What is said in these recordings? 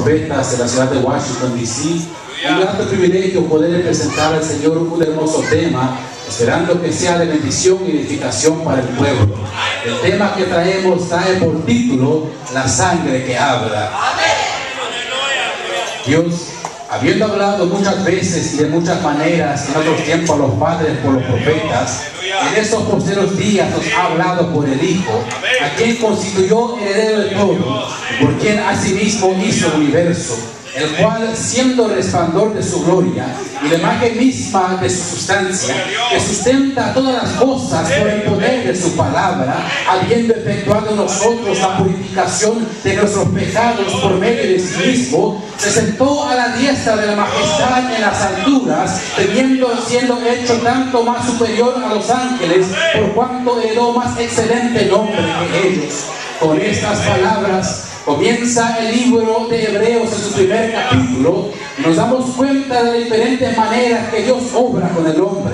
profetas de la ciudad de Washington, D.C. Un gran privilegio poder presentar al Señor un hermoso tema, esperando que sea de bendición y edificación para el pueblo. El tema que traemos trae por título La sangre que habla. Dios, habiendo hablado muchas veces y de muchas maneras en otros tiempos a los padres por los profetas, en estos posteros días nos ha hablado por el Hijo, a quien constituyó heredero de todo, por quien asimismo hizo el universo, el cual, siendo el resplandor de su gloria y la imagen misma de su sustancia, que sustenta todas las cosas por el poder de su palabra, habiendo efectuado en nosotros la purificación de nuestros pecados por medio de sí mismo, se sentó a la diestra de la majestad en las alturas, siendo hecho tanto más superior a los ángeles, por cuanto heredó más excelente nombre que ellos. Con estas palabras comienza el libro de Hebreos en su primer capítulo. Nos damos cuenta de diferentes maneras que Dios obra con el hombre.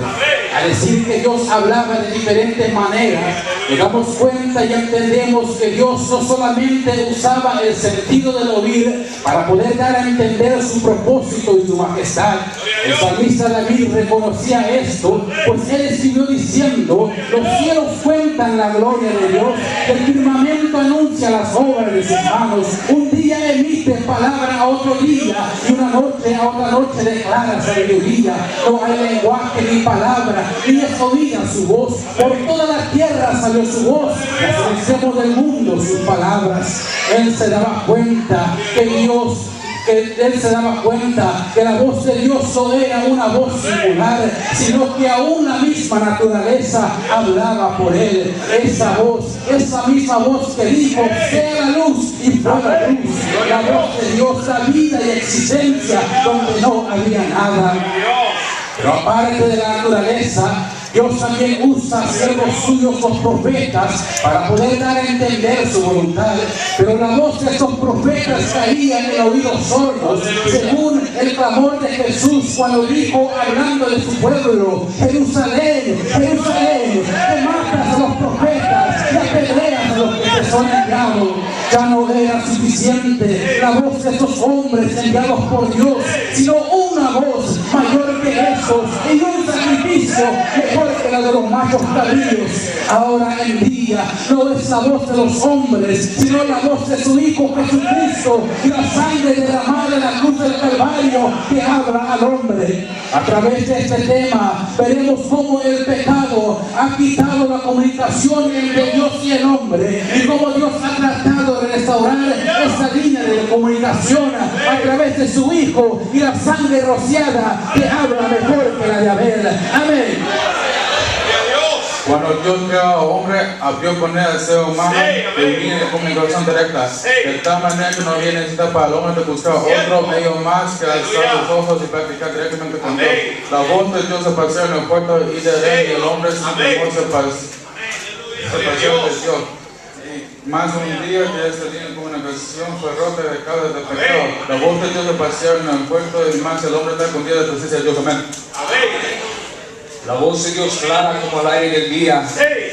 Al decir que Dios hablaba de diferentes maneras, nos damos cuenta y entendemos que Dios no solamente usaba el sentido del oír para poder dar a entender su propósito y su majestad. El salmista David reconocía esto, pues él escribió diciendo: los cielos cuentan la gloria de Dios, el firmamento anuncia las obras de sus manos. Un día emite palabra a otro día, y una noche a otra noche declara sabiduría. No hay lenguaje ni palabra, ni es oída su voz. Por toda la tierra salió su voz, y conocemos del mundo sus palabras. Él se daba cuenta él se daba cuenta que la voz de Dios no era una voz singular, sino que aún la misma naturaleza hablaba por él. Esa misma voz que dijo: sea la luz, y fue la luz. La voz de Dios da vida y existencia donde no había nada. Pero aparte de la naturaleza, Dios también usa siervos suyos, los profetas, para poder dar a entender su voluntad. Pero la voz de esos profetas caía en oídos sordos, según el clamor de Jesús cuando dijo, hablando de su pueblo: Jerusalén, Jerusalén, que matas a los profetas y apedreas a los que te son enviados. Ya no era suficiente la voz de esos hombres enviados por Dios, sino una voz mayor que esos y un sacrificio mejor que la de los machos cabríos. Ahora en día no es la voz de los hombres, sino la voz de su Hijo Jesucristo y la sangre derramada en la cruz del Calvario que habla al hombre. A través de este tema veremos cómo el pecado ha quitado la comunicación entre Dios y el hombre, y cómo Dios ha tratado de restaurar esta línea de comunicación a través de su Hijo y la sangre rociada que habla mejor que la de Abel. Amén. Cuando Dios creó al hombre, abrió con él al ser humano que viene de comunicación directa. De tal manera que no había necesidad para el hombre de buscar otro medio más que alzar los ojos y practicar directamente con Dios. La voz de Dios se paseó en el puerto y de él, y el hombre sin temor se paseó de Dios. Más un día que esta línea de comunicación fue rota de causa del pecado. La voz de Dios se paseó en el puerto y más el hombre está escondido de la presencia de Dios. Amén. La voz de Dios clara como el aire del día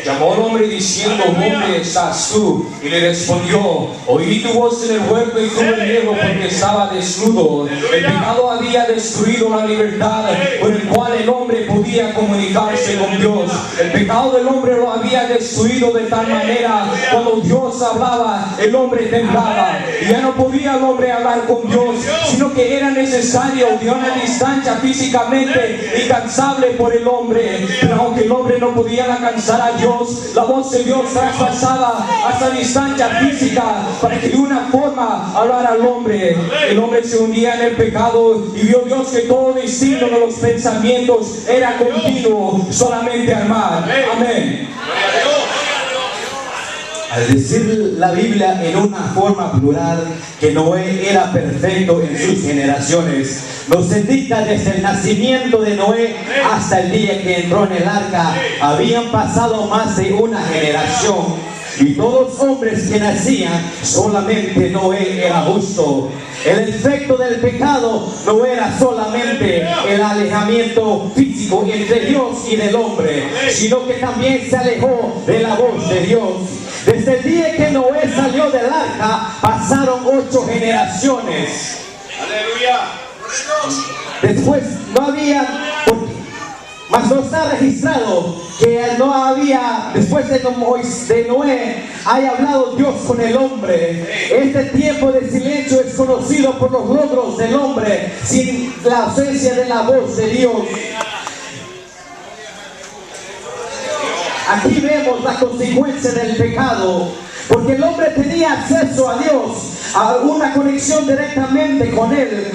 llamó al hombre diciendo: ¿dónde estás tú? Y le respondió: oí tu voz en el huerto y tuve miedo porque estaba desnudo. El pecado había destruido la libertad por el cual el hombre podía comunicarse con Dios. El pecado del hombre lo había destruido de tal manera cuando Dios hablaba, el hombre temblaba y ya no podía el hombre hablar con Dios, sino que era necesario de una distancia físicamente incansable por el hombre. Pero aunque el hombre no podía alcanzar a Dios, la voz de Dios traspasaba hasta distancia física para que de una forma hablara al hombre. El hombre se hundía en el pecado y vio Dios que todo destino de los pensamientos era continuo, solamente al mal. Amén. Al decir la Biblia en una forma plural que Noé era perfecto en sus generaciones, nos indica desde el nacimiento de Noé hasta el día que entró en el arca, habían pasado más de una generación. y todos hombres que nacían, solamente Noé era justo. El efecto del pecado no era solamente el alejamiento físico entre Dios y del hombre, sino que también se alejó de la voz de Dios. Desde el día que Noé salió del arca, pasaron 8 generaciones. Aleluya. Después no había, mas no está registrado que no había, después de Noé, haya hablado Dios con el hombre. Este tiempo de silencio es conocido por los logros del hombre, sin la ausencia de la voz de Dios. Aquí vemos la consecuencia del pecado, porque el hombre tenía acceso a Dios, a una conexión directamente con Él,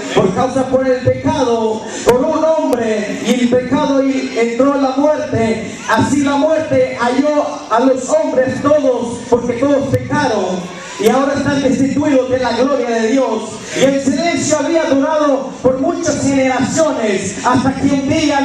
por el pecado, por un hombre, y el pecado entró en la muerte. Así la muerte halló a los hombres todos, porque todos pecaron. Y ahora están destituidos de la gloria de Dios. Y el silencio había durado por muchas generaciones, hasta que un día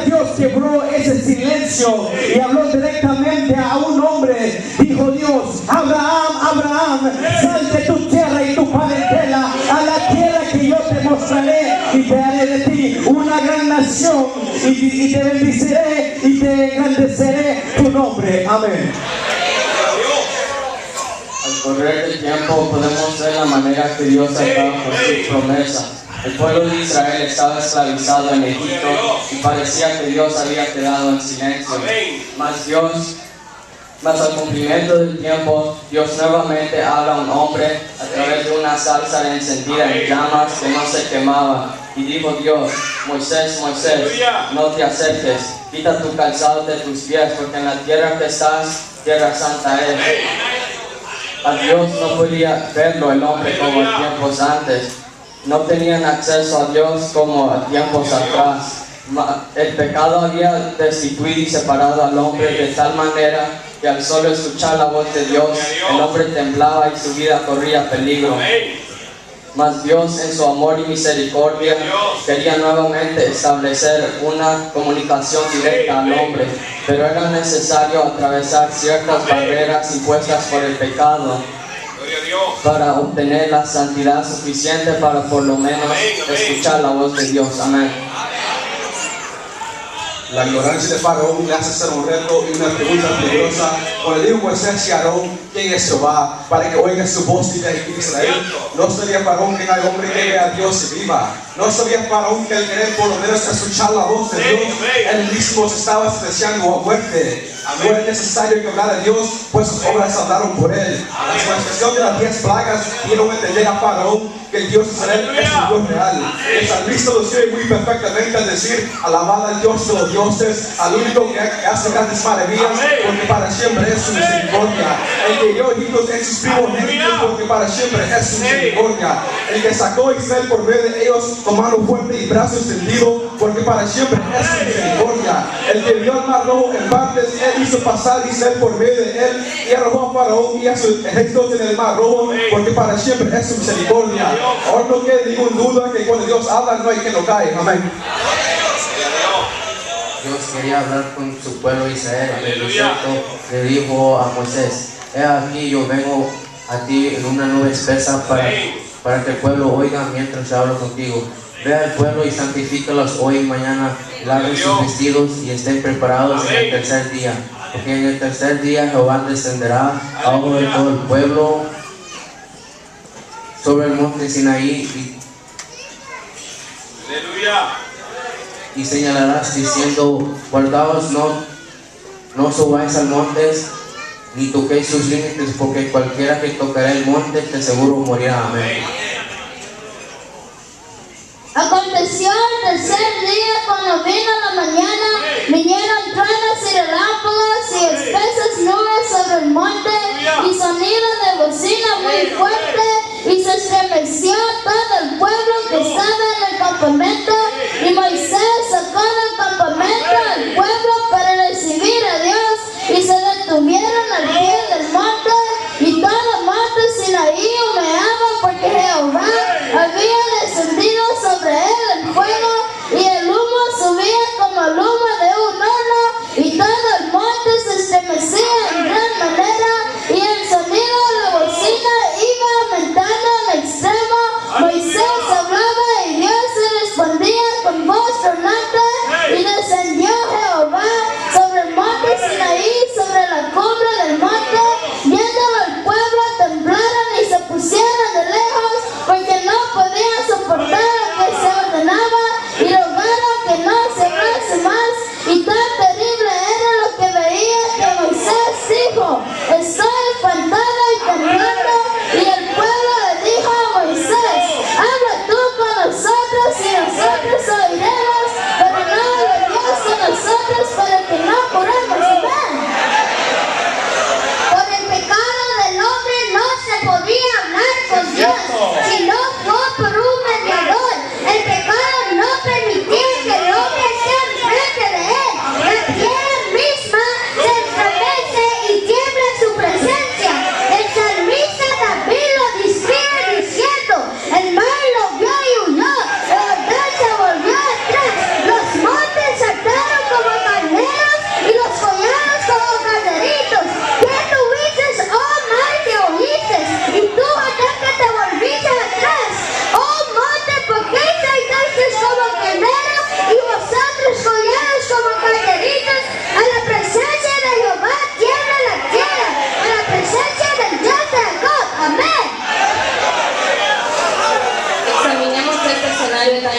Dios quebró ese silencio y habló directamente a un hombre. Dijo Dios: Abraham, Abraham, sal de tu tierra y tu parentela a la tierra que yo te mostraré, y te haré de ti una gran nación, y te bendeciré y te engrandeceré tu nombre. Amén. Al correr del tiempo podemos ver la manera que Dios actuaba por sus promesas. El pueblo de Israel estaba esclavizado en Egipto y parecía que Dios había quedado en silencio. Mas al cumplimiento del tiempo, Dios nuevamente habla a un hombre a través de una zarza encendida en llamas que no se quemaba. Y dijo Dios: Moisés, Moisés, no te acerques, quita tu calzado de tus pies, porque en la tierra que estás, tierra santa es. A Dios no podía verlo el hombre como en tiempos antes. No tenían acceso a Dios como a tiempos atrás. El pecado había destituido y separado al hombre de tal manera que al solo escuchar la voz de Dios, el hombre temblaba y su vida corría peligro. Mas Dios, en su amor y misericordia, quería nuevamente establecer una comunicación directa al hombre, pero era necesario atravesar ciertas barreras impuestas por el pecado para obtener la santidad suficiente para por lo menos escuchar la voz de Dios. Amén. La ignorancia de Faraón le hace ser un reto y una pregunta peligrosa. Cuando dijo Moisés y Aarón: ¿quién es Jehová? Para que oigan su voz y de Israel. No sabía Faraón que el hombre que ve a Dios y viva. No sabía Faraón que el querer por lo menos escuchar la voz de Dios, él mismo se estaba sentenciando a muerte. No era necesario que hablara a Dios, pues sus obras hablaron por él. La explicación de las 10 plagas dieron a entender a Faraón que el Dios de Israel es un Dios real. El salmista lo sigue muy perfectamente al decir: alabad al Dios de los dioses, al único que hace grandes maravillas, porque para siempre es su misericordia. El que dio hijos en sus primogénitos, porque para siempre es su misericordia. El que sacó a Israel por medio de ellos con mano fuerte y brazo extendido, porque para siempre es su misericordia. El que vio al mar rojo en partes, él hizo pasar a Israel por medio de él, y arrojó a Faraón y a sus ejércitos en el mar rojo, porque para siempre es su misericordia. Ahora no quede ninguna duda que cuando Dios habla no hay que lo cae. Amén. Dios quería hablar con su pueblo Israel. En el desierto le dijo a Moisés: he aquí, yo vengo a ti en una nube espesa para que el pueblo oiga mientras yo hablo contigo. Ve al pueblo y santifícalos hoy y mañana, laven sus vestidos y estén preparados en el tercer día. Porque en el tercer día Jehová descenderá a ojo de todo el pueblo sobre el monte Sinaí y señalarás diciendo: guardaos, no subáis al monte, ni toquéis sus límites, porque cualquiera que tocará el monte de seguro morirá. Amén. Aconteció el tercer día, cuando vino la mañana, vinieron truenos y relámpagos y espesas nubes sobre el monte, y sonido de bocina muy fuerte, y se estremeció todo el pueblo que estaba en el campamento. Y Moisés sacó del campamento al pueblo para recibir a Dios, y se detuvieron al pie del monte, y todo el monte Sinaí humeaba, porque Jehová había descendido sobre él el fuego, y el humo subía como el humo de un horno, y todo el monte se estremecía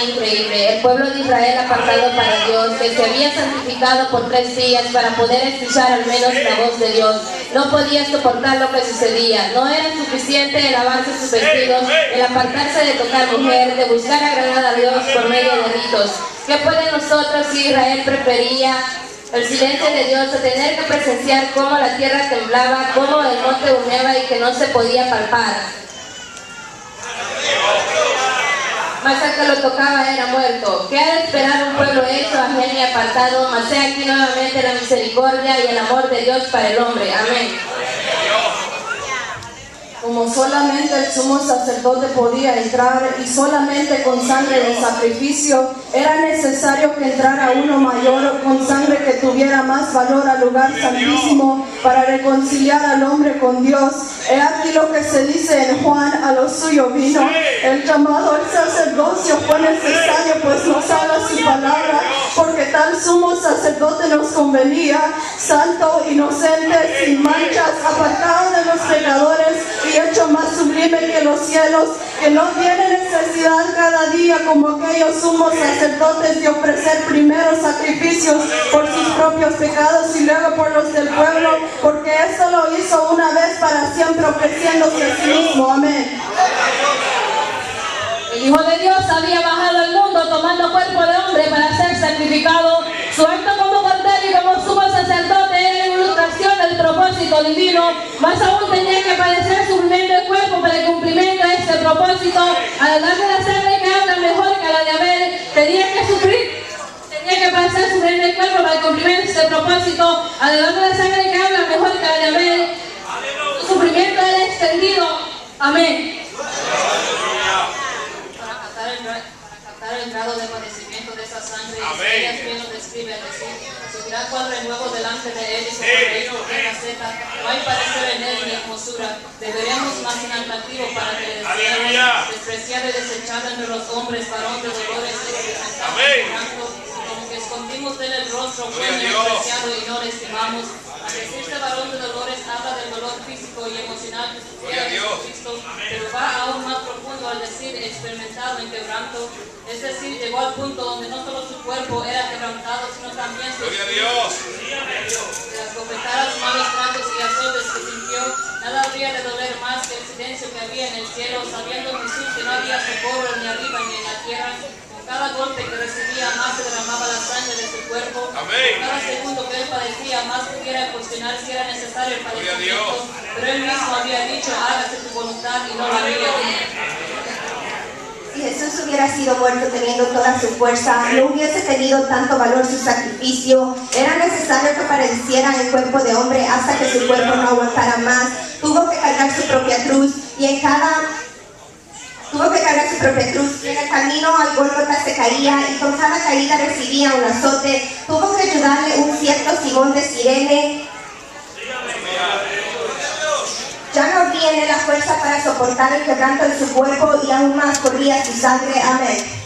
increíble. El pueblo de Israel apartado para Dios, que se había santificado por 3 días para poder escuchar al menos la voz de Dios, no podía soportar lo que sucedía. No era suficiente el lavarse sus vestidos, el apartarse de tocar mujer, de buscar agradar a Dios por medio de ritos. ¿Qué puede nosotros si Israel prefería el silencio de Dios, a tener que presenciar cómo la tierra temblaba, cómo el monte humeaba y que no se podía palpar? Mas al que lo tocaba era muerto. ¿Qué ha de esperar un pueblo hecho, ajeno y apartado? Mas he aquí nuevamente la misericordia y el amor de Dios para el hombre. Amén. Como solamente el sumo sacerdote podía entrar y solamente con sangre de sacrificio, era necesario que entrara uno mayor con sangre que tuviera más valor al lugar santísimo para reconciliar al hombre con Dios. He aquí lo que se dice en Juan: a lo suyo vino. El llamado al sacerdocio fue necesario, pues nos habla su palabra, porque tal sumo sacerdote nos convenía, santo, inocente, sin manchas, apartado de los pecadores y hecho más sublime que los cielos, que no tiene necesidad cada día como aquellos sumos sacerdotes de ofrecer primero sacrificios por sus propios pecados y luego por los del pueblo, porque esto lo hizo una vez para siempre, ofreciéndose a sí mismo. Amén. El Hijo de Dios había bajado al mundo tomando cuerpo de hombre para ser sacrificado. Su acto como cordero y como sumo sacerdote era la ilustración del propósito divino. Más aún tenía que padecer sufrimiento del cuerpo para el cumplimiento de este propósito. Además de la sangre que habla mejor que la de Abel, tenía que sufrir. Tenía que padecer sufrimiento del cuerpo para el cumplimiento de este propósito. Además de la sangre que habla mejor que la de Abel, su sufrimiento era extendido. Amén. Para captar el grado de padecimiento de esa sangre, Isaías bien lo describe al decir: subirá cual renuevo delante de él y sobre él por tierra seca, no hay parecer en él ni hermosura, deberemos más inatractivo para que le deseemos, despreciado y desechado entre los hombres, varón de dolores y experimentado, como que escondimos de él el rostro, fue menospreciado y no le estimamos. Al decirse varón de dolores, habla del dolor físico y emocional que sufría Jesucristo, pero va aún más profundo al decir experimentado en quebranto, es decir, llegó al punto donde no solo su cuerpo era quebrantado, sino también su espíritu. De las bofetadas, malos tratos y azotes que sintió, nada habría de doler más que el silencio que había en el cielo, sabiendo Jesús que no había socorro ni arriba ni en la tierra. Cada golpe que recibía, más se derramaba la sangre de su cuerpo. Amén. Cada segundo que él padecía, más pudiera cuestionar si era necesario el padecimiento. Pero él mismo había dicho: hágase tu voluntad y no la mía. Si Jesús hubiera sido muerto teniendo toda su fuerza, no hubiese tenido tanto valor su sacrificio. Era necesario que padeciera en cuerpo de hombre hasta que su cuerpo no aguantara más. Tuvo que cargar su propia cruz y en el camino al Gólgota se caía y con cada caída recibía un azote. Tuvo que ayudarle un cierto Simón de Cirene. Ya no tiene la fuerza para soportar el quebranto de su cuerpo y aún más corría su sangre. Amén.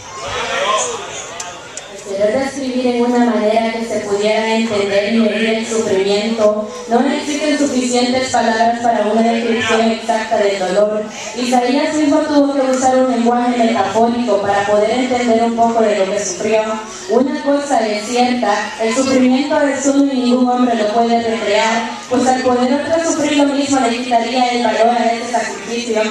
Querer describir en una manera que se pudiera entender y medir el sufrimiento, no existen suficientes palabras para una descripción exacta del dolor. Isaías mismo tuvo que usar un lenguaje metafórico para poder entender un poco de lo que sufrió. Una cosa es cierta: el sufrimiento es uno y ningún hombre lo puede recrear, pues al poder otro sufrir lo mismo le quitaría el valor a este sacrificio.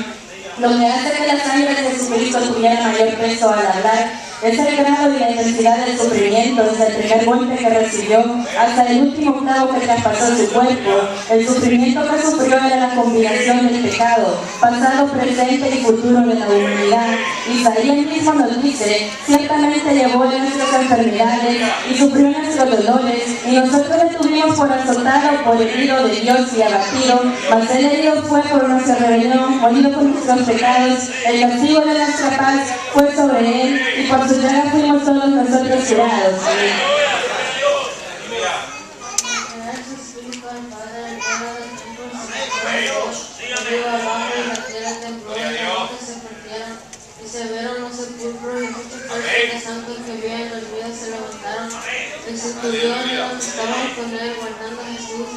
Lo que hace que la sangre de Jesucristo tuviera mayor peso al hablar es el grado y la intensidad del sufrimiento, desde el primer golpe que recibió hasta el último clavo que traspasó su cuerpo. El sufrimiento que sufrió era la combinación del pecado, pasado, presente y futuro de la humanidad. Isaías mismo nos dice: ciertamente llevó nuestras enfermedades y sufrió nuestros dolores, y nosotros le tuvimos por azotado, por herido de Dios y abatido, mas él herido fue por nuestra rebelión, molido por nuestros pecados, el castigo de nuestra paz fue sobre él, y por su llaga fuimos todos nosotros curados. Y se vieron los sepulcros y muchos cuerpos de santos que había en los días se levantaron. El centurión y los que estaban con él guardando a Jesús,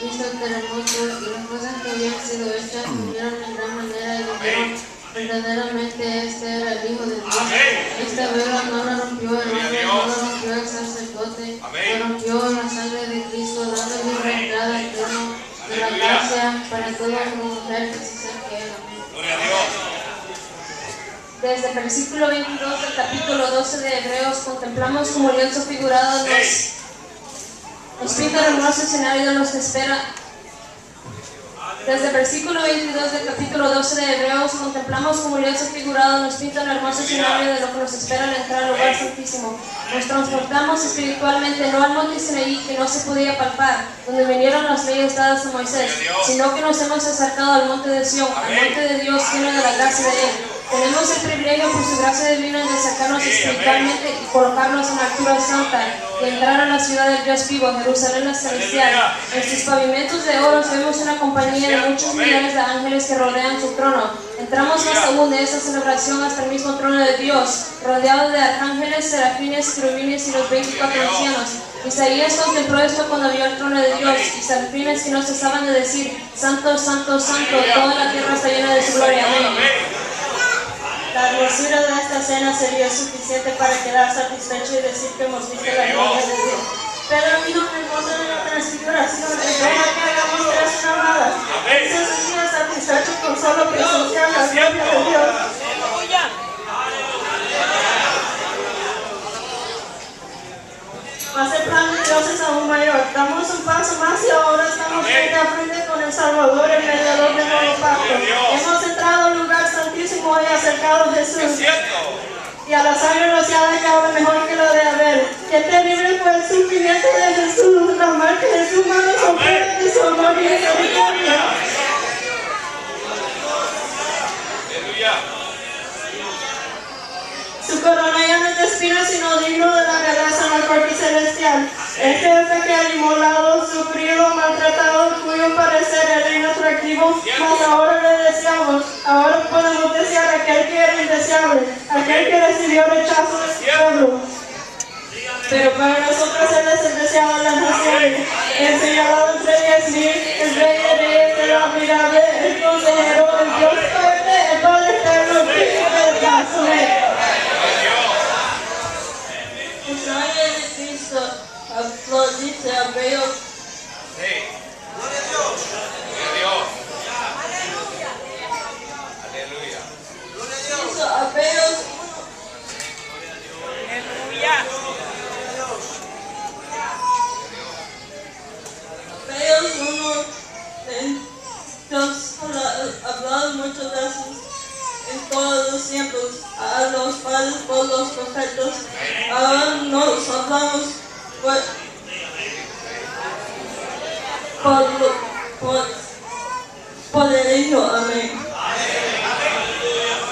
visto el terremoto y las cosas que habían sido hechas, murieron en gran manera y dijeron: verdaderamente este era el Hijo de Dios. Esta vez todo hombre o mujer precisa que él. Gloria a Dios. Desde el versículo 22 del capítulo 12 de Hebreos contemplamos como lienzo figurado nos pinta el hermoso escenario de los que espera. Desde el versículo 22 del capítulo 12 de Hebreos contemplamos como lienzo figurado nos pinta el hermoso escenario de lo que nos espera al entrar al lugar santísimo. Nos transportamos espiritualmente no al monte Sinaí que no se podía palpar, donde vinieron las leyes dadas a Moisés, sino que nos hemos acercado al monte de Sión, al monte de Dios lleno de la gracia de Él. Tenemos el privilegio por su gracia divina de acercarnos espiritualmente y colocarnos en la altura santa y entrar a la ciudad del Dios vivo, Jerusalén celestial. En sus pavimentos de oro vemos una compañía de muchos millones de ángeles que rodean su trono. Entramos más aún de esa celebración hasta el mismo trono de Dios, rodeado de arcángeles, serafines, querubines y los 24 ancianos. Isaías contempló esto cuando vio el trono de Dios y serafines que no cesaban de decir: Santo, Santo, Santo, toda la tierra está llena de su gloria. Amén. La hermosura de esta cena sería suficiente para quedar satisfecho y decir que hemos visto la gloria de Dios. Pero dijo en el monte de la transfiguración, deja que hagamos 3 llamadas. Y se sentía satisfecho con solo presenciar la gloria de Dios. Mas el plan de Dios es aún mayor. Damos un paso más y ahora estamos frente a frente con el Salvador, el mediador del nuevo pacto. Hemos entrado al lugar santísimo y acercado a Jesús. Y a la sangre rociada que habla mejor que la de Abel. Qué terrible fue el sufrimiento de Jesús, la marca de su mano son pruebas de su amor y misericordia. Su corona ya no es de espinas, sino digno de la realeza en la corte celestial. El jefe que al inmolado, sufrido, maltratado, cuyo parecer era inatractivo, mas ahora le deseamos. Ahora podemos desear a aquel que era indeseable, aquel que recibió rechazo de su pueblo. Pero para nosotros Él es el deseado de las naciones, el señalado entre 10,000, el rey de reyes, el admirable, el consejero, el Dios fuerte, el Padre eterno, el príncipe de paz. La sangre de Cristo dice a Hebreos. Gloria a Dios. Aleluya. Dice a Hebreos. Hebreos 1. Dios ha hablado muchas veces en todos los tiempos a los padres por los profetas. Ahora nos hablamos por el Hijo. Amén.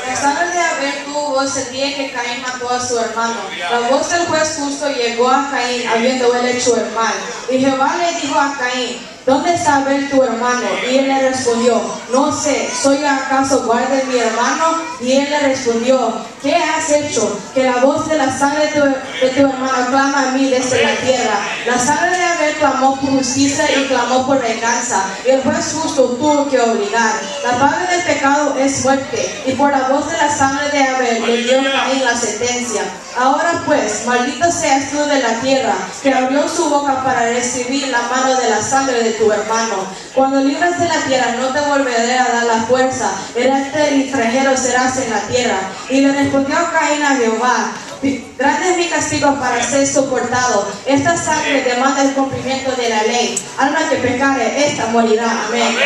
La sangre de Abel tuvo voz el día que Caín mató a su hermano. La voz del juez justo llegó a Caín, habiendo él hecho el mal. Y Jehová le dijo a Caín: ¿dónde está Abel tu hermano? Y él le respondió: no sé, ¿soy acaso guarda de mi hermano? Y él le respondió: ¿qué has hecho? Que la voz de la sangre de tu hermano clama a mí desde la tierra. La sangre de Abel clamó por justicia y clamó por venganza, y el juez justo tuvo que obligar. La paga del pecado es muerte, y por la voz de la sangre de Abel le dio Caín la sentencia. Ahora pues, maldito seas tú de la tierra, que abrió su boca para recibir la mano de la sangre de tu hermano. Cuando libres de la tierra, no te volveré a dar la fuerza, errante y extranjero serás en la tierra. Y le respondió Caín a Jehová: grande es mi castigo para ser soportado. Esta sangre demanda el cumplimiento de la ley. Alma que pecare, esta morirá. Amén.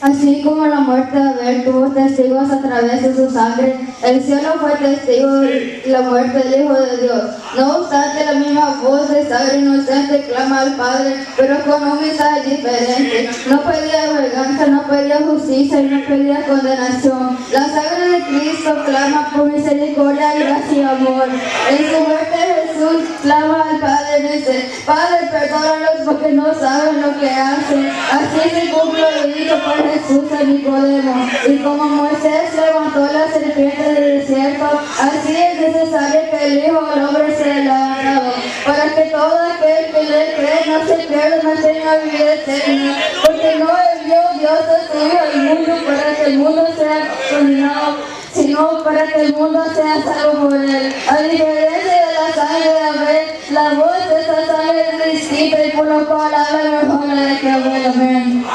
Así como la muerte de Abel tuvo testigos a través de su sangre, el cielo fue testigo de la muerte del Hijo de Dios. No obstante, la misma voz de sangre inocente clama al Padre, pero con un mensaje diferente. No pedía venganza, no pedía justicia y no pedía condenación. La sangre de Cristo clama por misericordia, gracia y amor. En su muerte Jesús clama al Padre y dice: Padre, perdónalos porque no saben lo que hacen. Así se cumple lo dicho por Jesús a Nicodemo. Y como Moisés levantó la serpiente del desierto, así es necesario que el Hijo del Hombre sea levantado, para que todo aquel que le cree no se pierda, no tenga vida eterna. Porque no envió Dios a su Hijo al mundo para que el mundo sea condenado, sino para que el mundo sea salvo por él. A diferencia de la sangre de Abel, La voz de esta sangre es distinta y por lo cual habla mejor de que habla amén.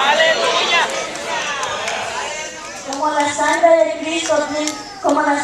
Como la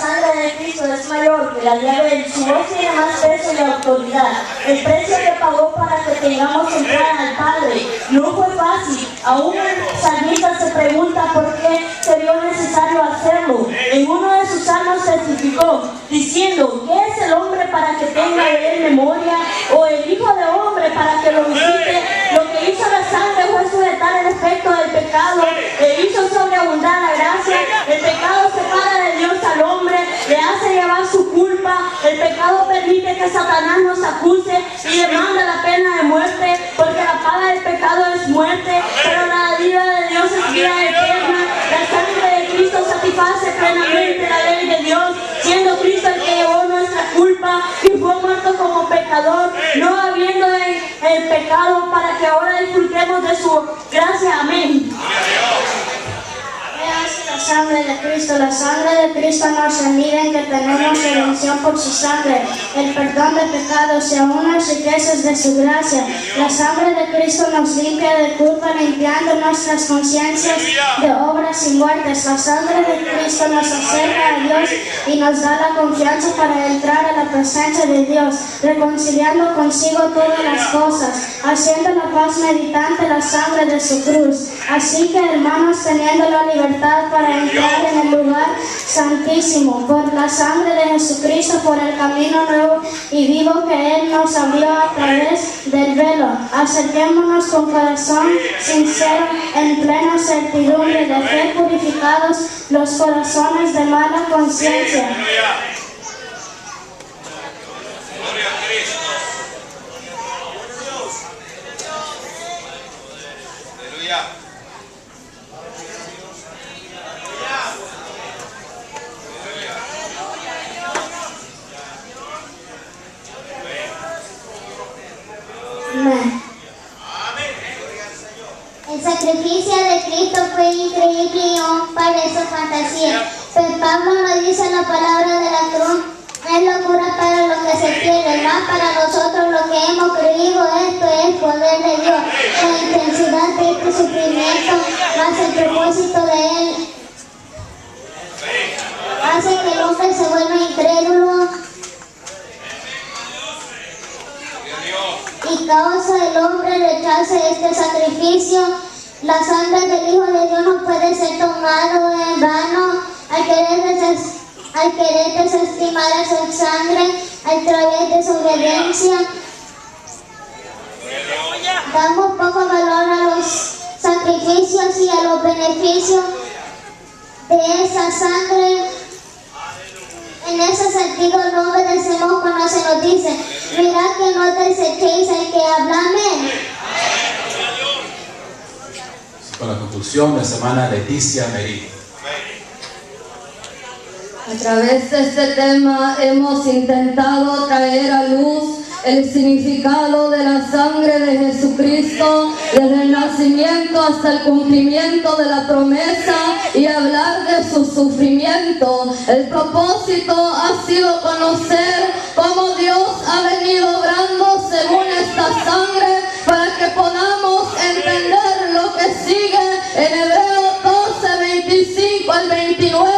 sangre de Cristo es mayor que la de Abel, su voz tiene más peso y autoridad. El precio que pagó para que tengamos entrada al Padre no fue fácil. Aún el salmista se pregunta por qué se vio necesario hacerlo. En uno de sus salmos testificó, diciendo, ¿qué es el hombre para que tenga de él memoria? ¿O el hijo de hombre para que lo visite? Lo que hizo la sangre fue sujetar el efecto del pecado e hizo sobreabundar la gracia. El pecado separa de Dios al hombre, le hace llevar su culpa. El pecado permite que Satanás nos acuse y demanda la pena de muerte, porque la paga del pecado es muerte, pero la vida de Dios es vida eterna. La sangre de Cristo satisface plenamente la ley de Dios, siendo Cristo el que llevó nuestra culpa y fue muerto como pecador, no habiendo el pecado, para que ahora disfrutemos de su gracia. Amén. La sangre de Cristo. La sangre de Cristo nos remite en que tenemos redención por su sangre, el perdón de pecados y aún las riquezas de su gracia. La sangre de Cristo nos limpia de culpa, limpiando nuestras conciencias de obras y muertes. La sangre de Cristo nos acerca a Dios y nos da la confianza para entrar a la presencia de Dios, reconciliando consigo todas las cosas, haciendo la paz meditante la sangre de su cruz. Así que, hermanos, teniendo la libertad para entrar en el lugar santísimo por la sangre de Jesucristo, por el camino nuevo y vivo que Él nos abrió a través del velo, acerquémonos con corazón sincero, en plena certidumbre de fe, purificados los corazones de mala conciencia. El sacrificio de Cristo fue increíble y aún parece fantasía, pero Pablo nos dice en la palabra de la cruz, es locura para los que se pierden, más para nosotros los que hemos creído. Esto es poder de Dios. La intensidad de este sufrimiento, más el propósito de Él, hace que el hombre se vuelva incrédulo y causa el hombre rechace este sacrificio. La sangre del Hijo de Dios no puede ser tomado en vano. Al querer desestimar a su sangre a través de su obediencia, damos poco valor a los sacrificios y a los beneficios de esa sangre. En ese sentido no obedecemos cuando se nos dice, mirad que no desechéis el que habla. Amén. Con la conclusión de la semana, Leticia Merino. A través de este tema hemos intentado traer a luz el significado de la sangre de Jesucristo desde el nacimiento hasta el cumplimiento de la promesa y hablar de su sufrimiento. El propósito ha sido conocer cómo Dios ha venido obrando según esta sangre para que podamos entender lo que sigue en Hebreos 12, 25 al 29.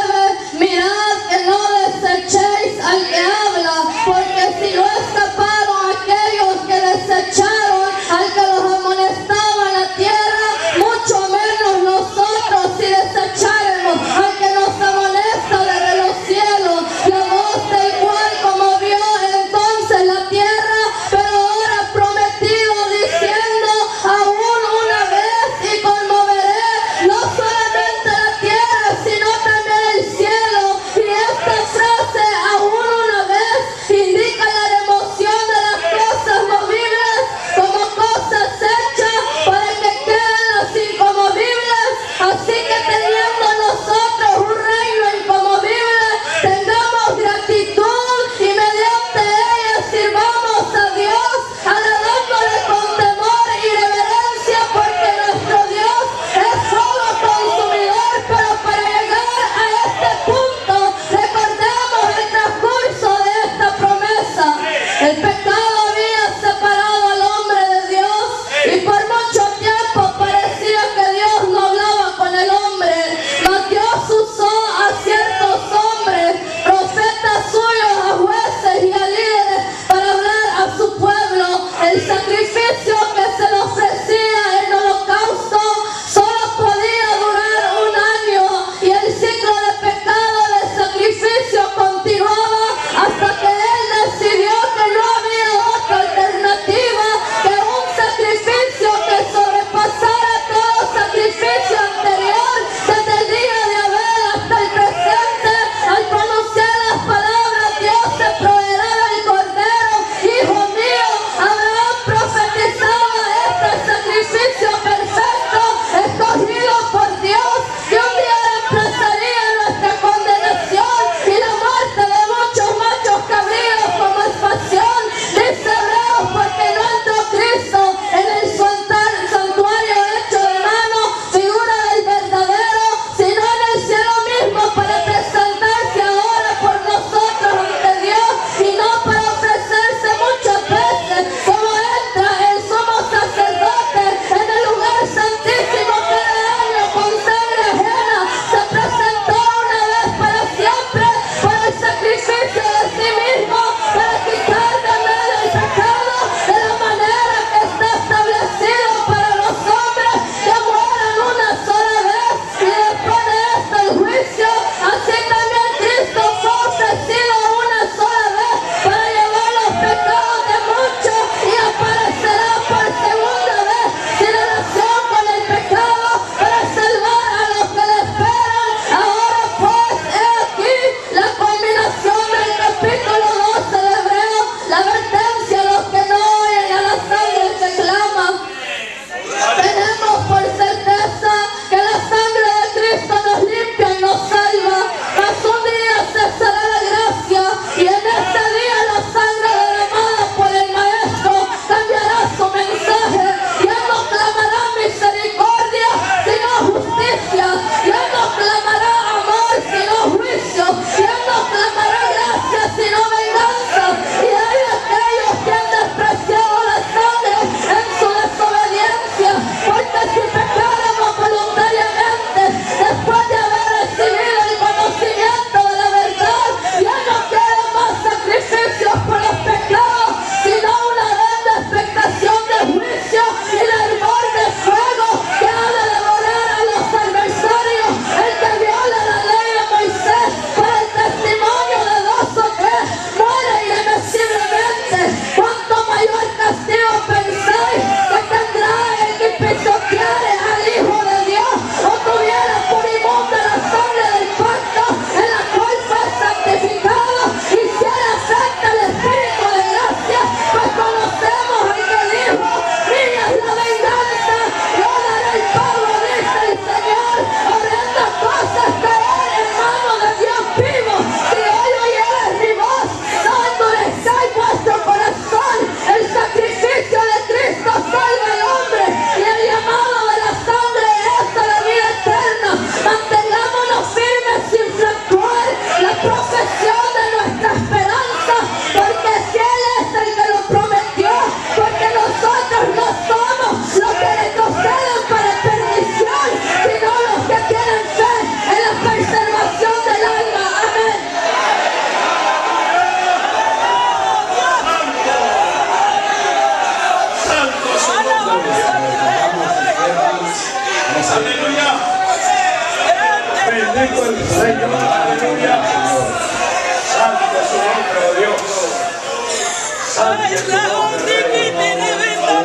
Mirad que no desechéis al que habla, porque si no escaparon aquellos que desecharon al que los amonestaba en la tierra, mucho menos nosotros si desecháramos al que nos amonesta desde los cielos, la voz del cual como Bendito el Señor, aleluya. Santo es su nombre, oh Dios. Santo es su nombre, gloria a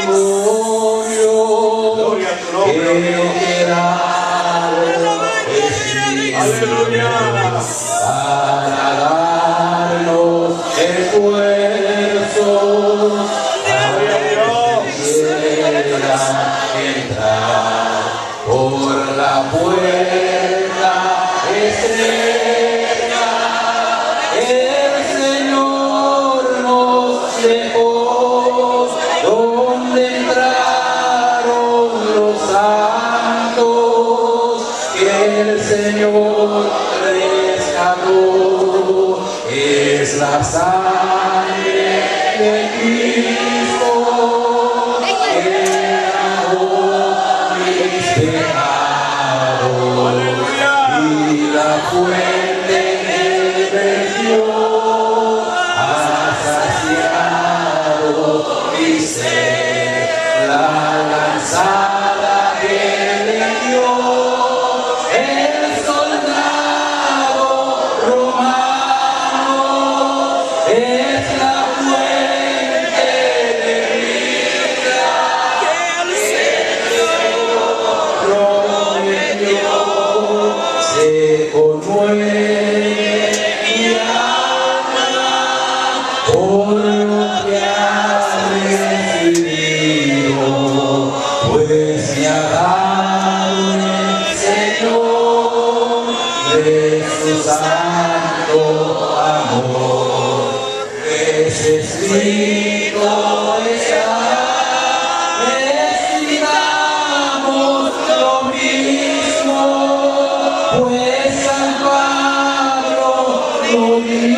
tu nombre, oh Dios. Aleluya. Para darnos esfuerzos, quisiera entrar por la puerta estrecha. El Señor nos dejó donde entraron los santos, que el Señor rescató. Es la sangre de Cristo que lavó mis pecados y la fuente que vertió ha saciado mi sed. La lanzada que le dio el soldado romano es la fuente de vida que el Señor prometió. Se conmueve mi alma por lo que ha recibido, pues me ha dado el Señor de su santo amor. Escrito está, necesitamos lo mismo, pues San Pablo lo dijo.